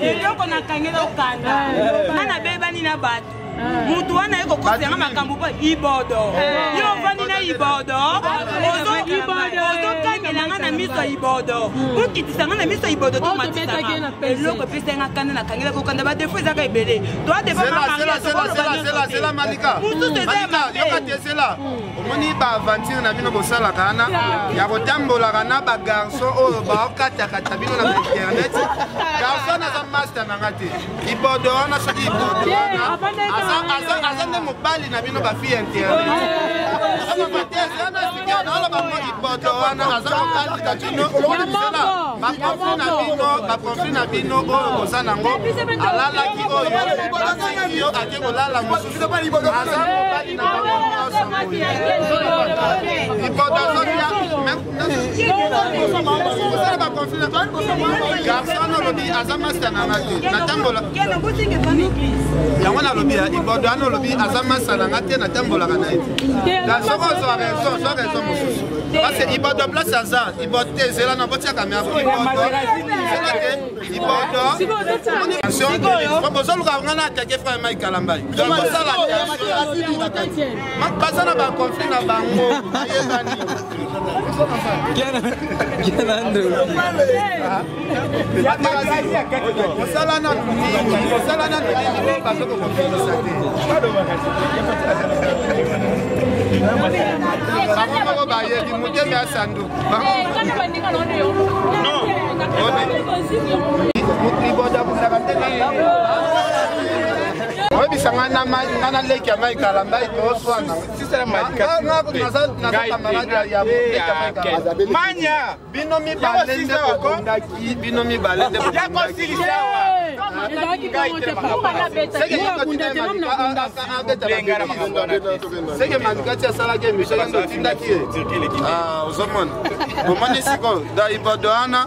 eloko nakangela okanda nana bebani na bato mutu wana eko kosenga makambo pa ibodo yo vani na ibodo ozokangelanga na miso ya ibodo okitisanga na miso ya ibodo tomatisanga eloko epesenga kanda nakangela kokanda badefo ezaka ebele mususu eza omoni baaventure na bino bosalaka wana ya kotambolaka na bagarso oyo baokatakata bino na internet garso naza master nanga te ibodo wana soki ibodo wana aza nde mobali na bino bafi internet ibodo wana aza mobali na bino bakonflit na bino oyo koza nango alalaki oyo asiki yo ake kolala mosusu aza mobali na bango garçon olobi aza master nanga te natambola yango nalobi ya ibodo wana olobi aza master nanga te natambolaka na ye soko ozwa raison mosusu parce ibodo place aza ibodo te ezela na botiaka meafo ibodo ezela te ibodo bozoluka nga na atake frère Mike Kalambai bosala baza na baconflit na bango ayebani osala nano nini bazokokonfilisa te bango moko bayebi moteme ya sanduku iboda kusaka te oyebisanga ngana leki ya Mike Kalambai toswana manya bino mibale nde bokundaki bino mibale nde bokundaki seke mandikati asalaki emission ende otindaki ye ozomona omoni sikoyo da ibodo wana.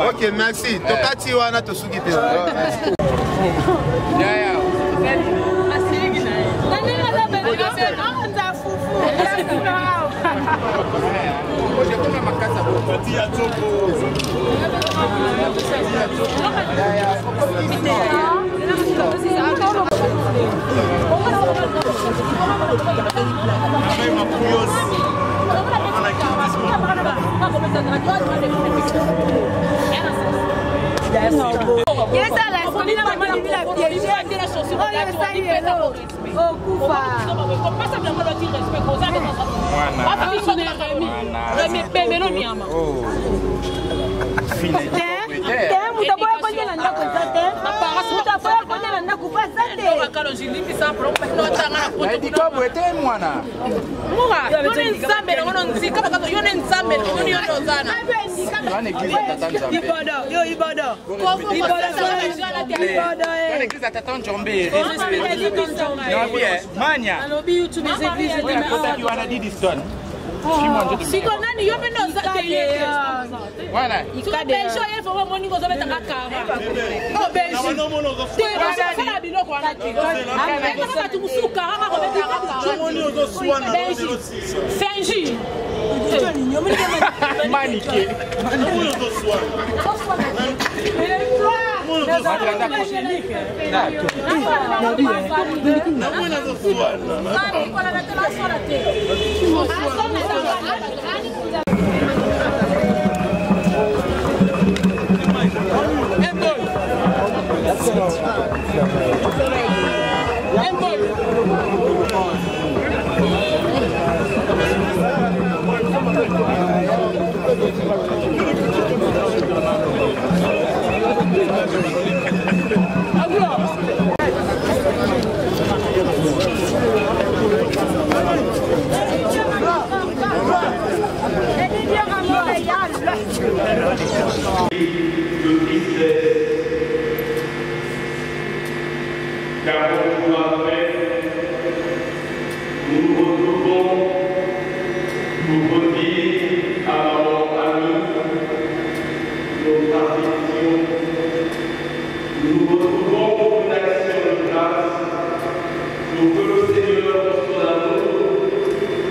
Ok, merci. Tokati wana tosuki te.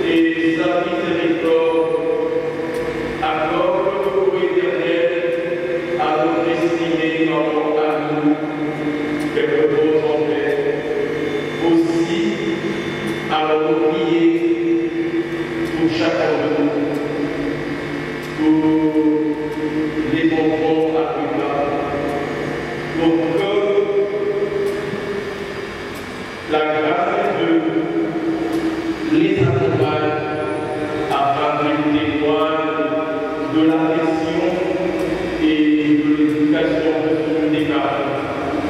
Et sa miséricorde accorde chacun de nous, pour les enfants africains, pour que la grâce de Dieu les accompagne afin qu'ils témoignent de la mission et de l'éducation de ce décalage.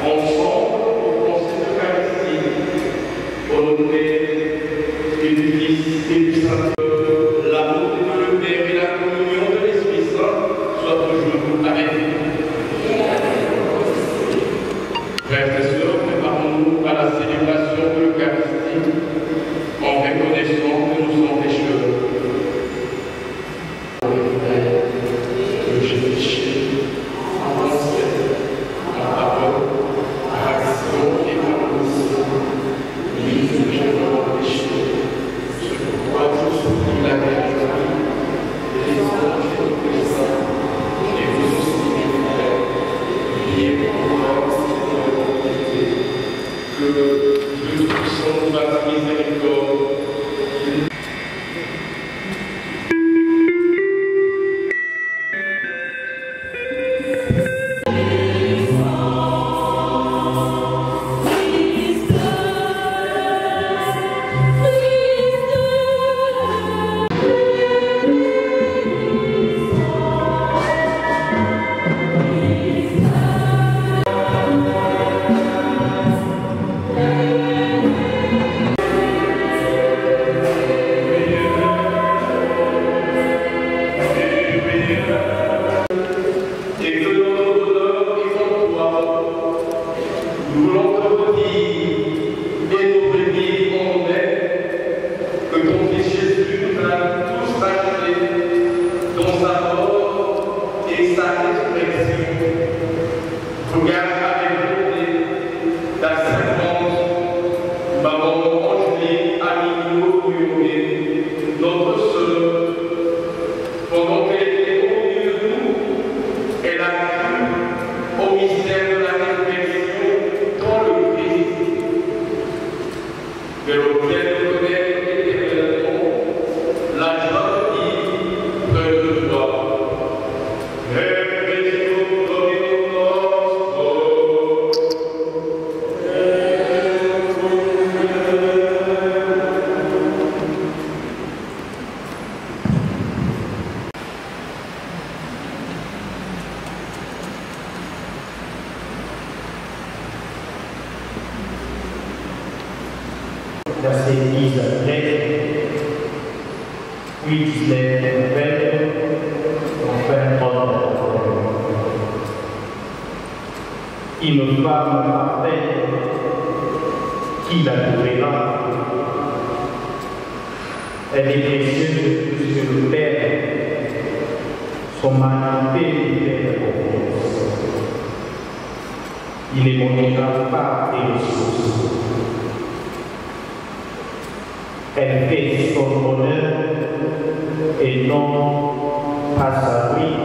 Ensemble, pour cette Eucharistie, au nom du Père et du Fils et du Saint-Esprit, l'amour de Dieu le Père et la communion de l'Esprit Saint soient toujours avec nous. Frères et sœurs, préparons-nous à la célébration de l'Eucharistie en reconnaissant que nous sommes pécheurs. J'ai péché en pensée, en parole, par action et par omission. Oui, j'ai vraiment péché. C'est pourquoi je supplie la Vierge Marie, les anges et les saints, et vous aussi, mes frères, priez pour moi, Seigneur, que Dieu Tout-Puissant nous fasse miséricorde. Dans cette église puis les nouvelles ont fait un une femme parfaite qui la trouvera. Elle est précieuse sur le Père, son magnité lui fait confiance. Il ne manquera pas des ressources. Elle fait son honneur et non à sa vie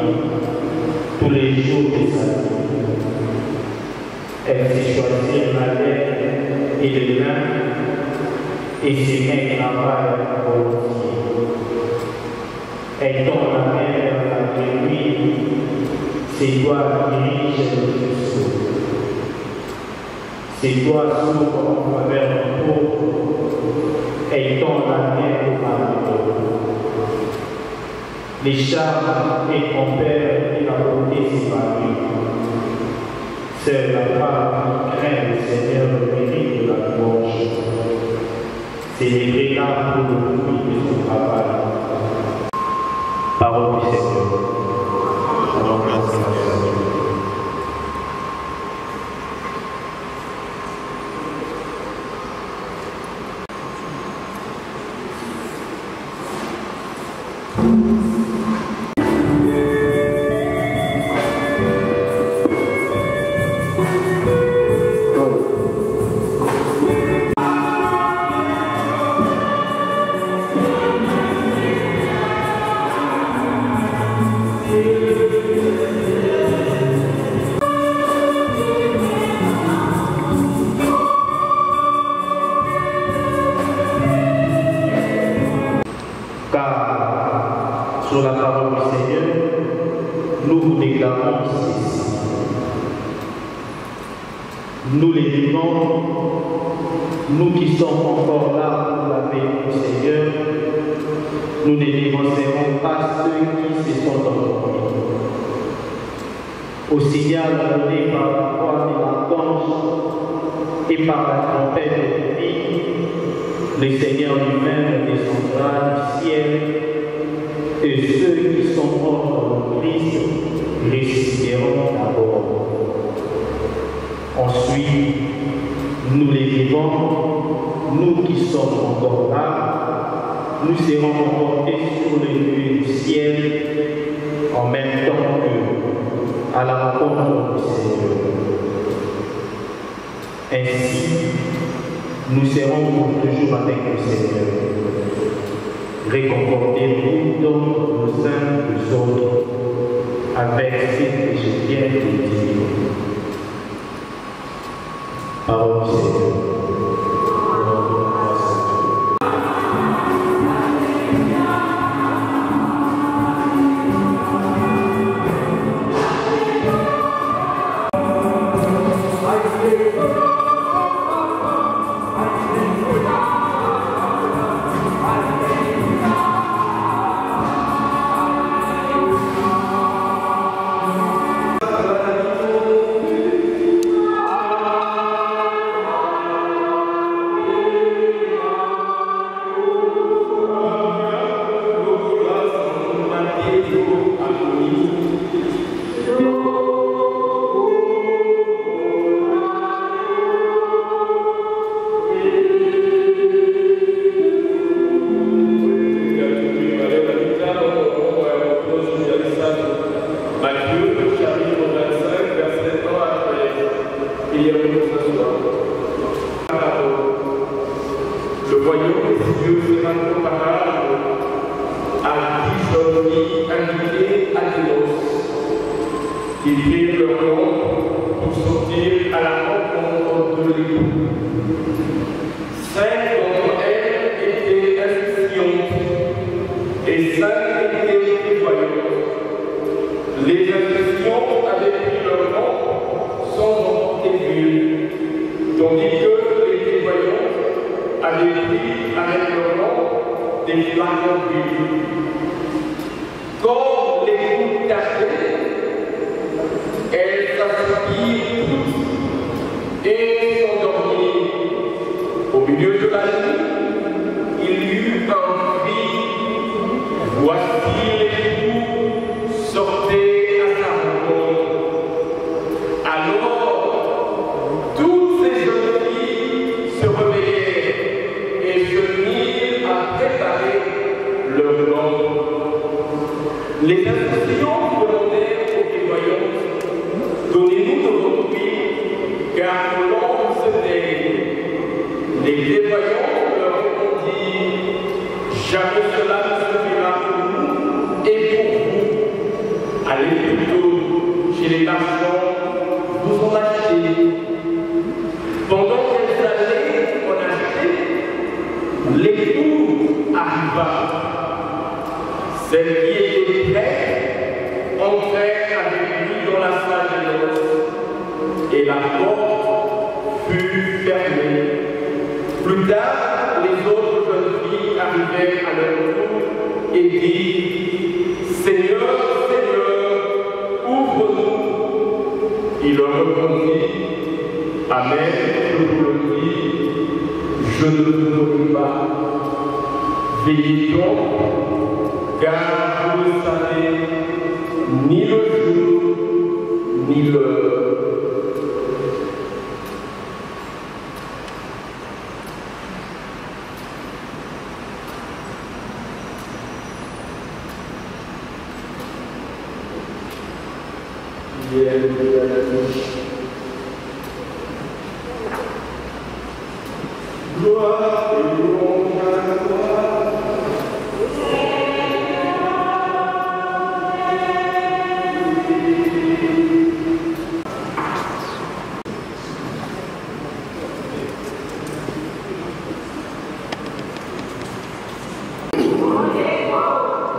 tous les jours de sa vie. Elle sait choisir la terre et le lin et ses mains travaillent volontiers. Elle donne la mer à lui, ses doigts dirigent le vaisseau. Ses doigts s'ouvrent en faveur du pauvre. Elle tend la main au malheureux. Les charmes et compères et la beauté s'évanouissent. C'est la femme qui craint le Seigneur le mérite de la louange. Célébrez-la pour le fruit de son travail. Parole du Seigneur. God sur la parole du Seigneur, nous vous déclarons ceci. Nous les vivants, nous qui sommes encore là pour la paix du Seigneur, nous ne dénoncerons pas ceux qui se sont endormis. Au signal donné par la voix de l'archange et par la trompette de vie, le Seigneur lui-même descendra du ciel et ceux qui sont morts en Christ ressusciteront d'abord. Ensuite, nous les vivants, nous qui sommes encore là, nous serons emportés sur les nuées du ciel en même temps que à la rencontre du Seigneur. Ainsi, nous serons pour toujours avec le Seigneur. Réconfortez-vous donc nos uns aux autres avec ce que je viens de dire. Parole du Seigneur.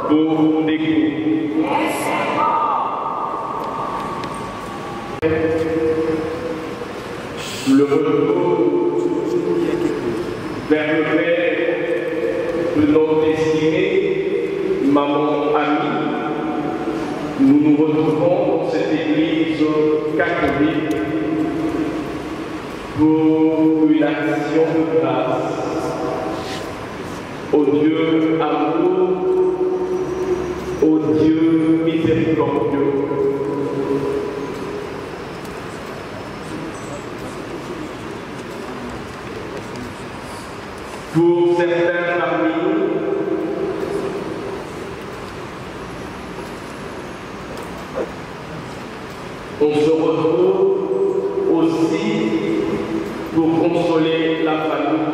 Pour déclarer Le retour vers le Père de notre estimée maman amie, nous nous retrouvons dans cette église catholique pour une action de grâce au Dieu amour, au Dieu miséricordieux. Pour certains parmi nous, on se retrouve aussi pour consoler la famille.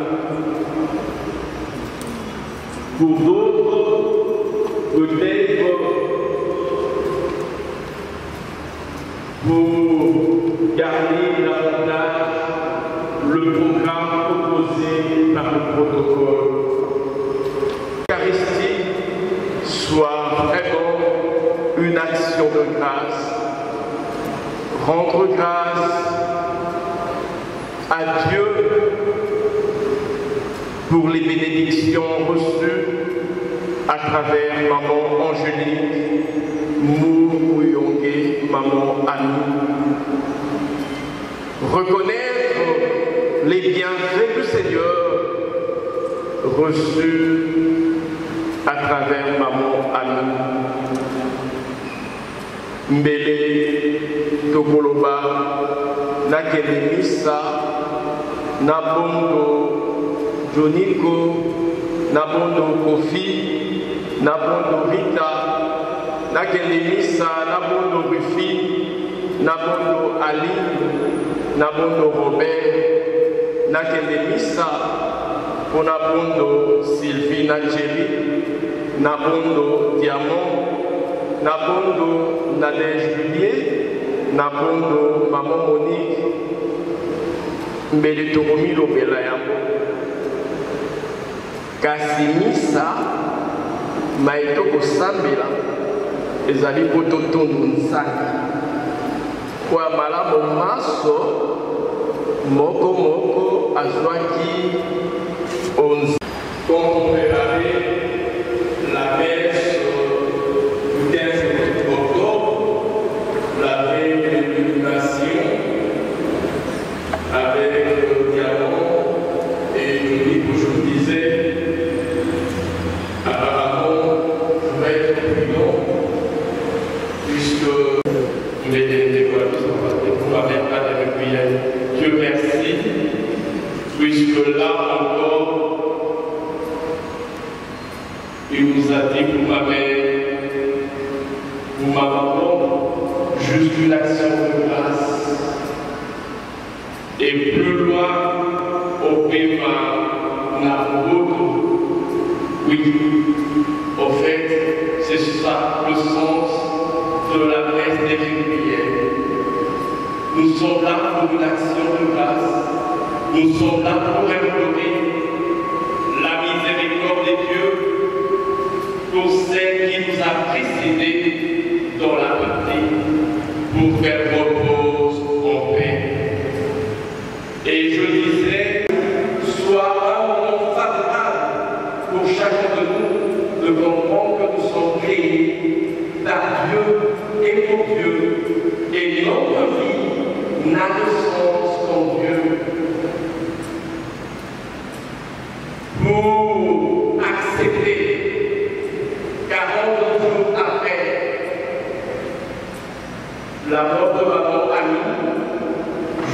Pour d'autres, peut-être pour garder davantage le programme proposé par le protocole. L'Eucharistie soit vraiment une action de grâce. Rendre grâce à Dieu pour les bénédictions reçues à travers maman Angélique, Mouyongé, maman Annie. Reconnaître les bienfaits du Seigneur reçus à travers maman Annie. Mbele Tokoloba Nakelemisa Nabondo Joniko Nabondo Kofi Nabondo Rita Nakelemisa Nabondo Rufi Nabondo Ali Nabondo Robert Nakelemisa Nabondo Sylvie Nacheli Nabondo Diamant Nabondo Nadège Julier, Nabondo Maman Monique, Mbele Toromi Lobela Yambo. Kasimisa, Maïtoko Sambela, Ezali Kototondo Nsaki. Kwa Malabo Maso, Moko Moko, Azwaki, Onze. Quand on préparait la messe, avec Diamant et Johnny, où je vous disais, apparemment, je vais être prudent, puisque mes vous m'avez pas de prière. Dieu merci, puisque là encore, il nous a dit pour ma mère, vous m'avez juste une action de grâce. Et plus loin, au Pema, Naruto, oui, au fait, c'est ça le sens de la messe des prières. Nous sommes là pour une action de grâce. Nous sommes là pour implorer la miséricorde de Dieu pour celle qui nous a précédés dans la vie, pour faire repose en paix. Et je disais, soit un moment favorable pour chacun de nous de comprendre que nous sommes créés par Dieu et pour Dieu. Et notre vie n'a de sens qu'en Dieu. Pour accepter 40 jours après la mort de maman Annie,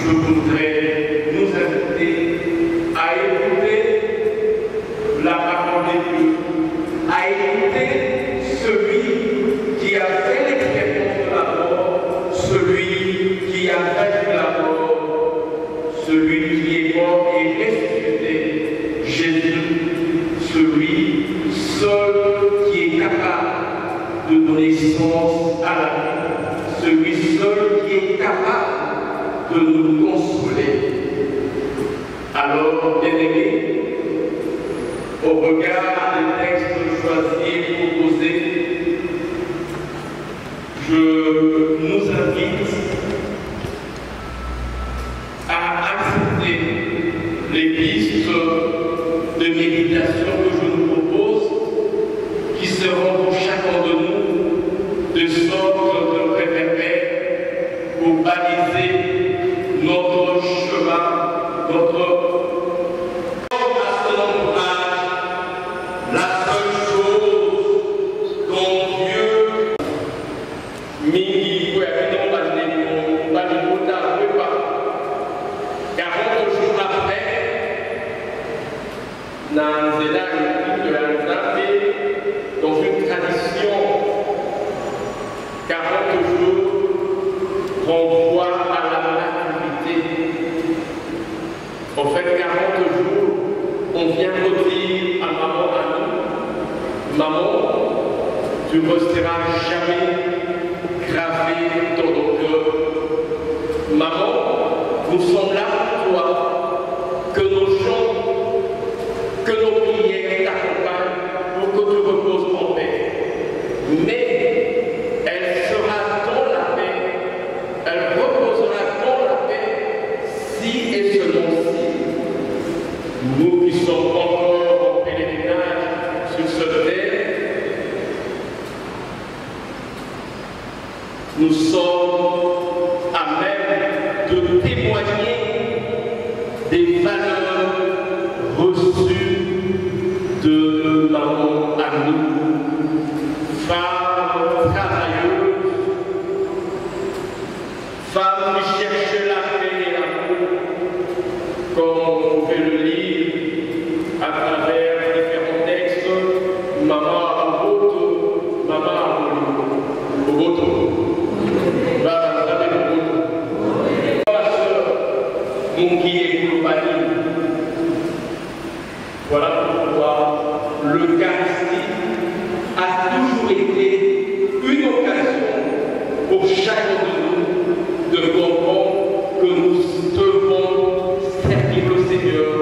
je voudrais nous inviter à écouter la parole de Dieu, à écouter celui qui a fait l'expérience de la mort, celui qui a vaincu la mort, celui qui est mort et ressuscité, Jésus, celui seul qui est capable de donner sens à la vie, celui seul qui est capable de nous consoler. Alors, bien-aimés, au regard des textes choisis et proposés, je nous invite mingi kuyakino balikuta kwepa 40 jours après na nzela de la Nzambe dans une tradition 40 jours renvoie à la maturité. En fait 40 jours on vient redire à maman à nous, maman, tu ne resteras jamais gravé dans nos cœurs. Maman, nous sommes là pour toi, que nos chants, que nos prières t'accompagnent pour que tu reposes en paix. Mais elle sera dans la paix, elle reposera dans la paix si et seulement si nous qui sommes encore en pèlerinage sur cette terre, nous sommes à même de témoigner des valeurs reçues de maman à nous, femmes travailleuses, femmes qui cherchent la paix et l'amour, comme on pouvait le lire à travers différents textes, maman à Boboto, maman à Boboto. Voilà pourquoi l'Eucharistie a toujours été une occasion pour chacun de nous de comprendre que nous devons servir le Seigneur.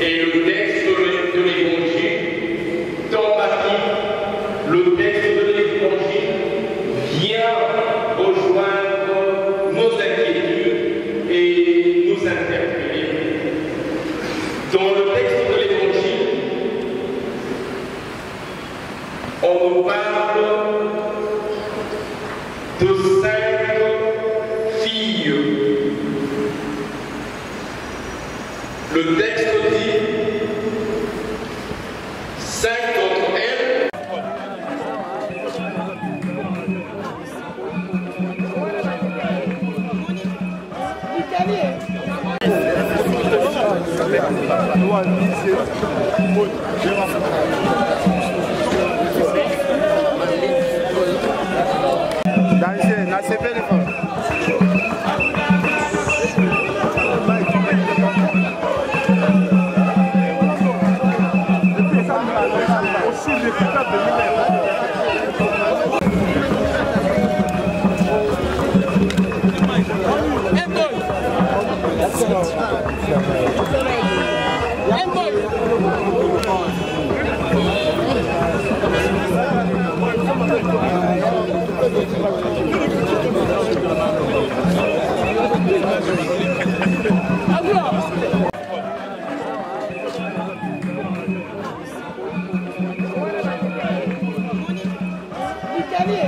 Et le texte de l'Évangile, dans Matthieu, le texte de l'Évangile vient rejoindre nos inquiétudes et nous interpeller. Dans le texte de l'Évangile, on nous parle de 5 filles. Le texte dit 5 d'entre elles. Danger, na CP les femmes. Italie.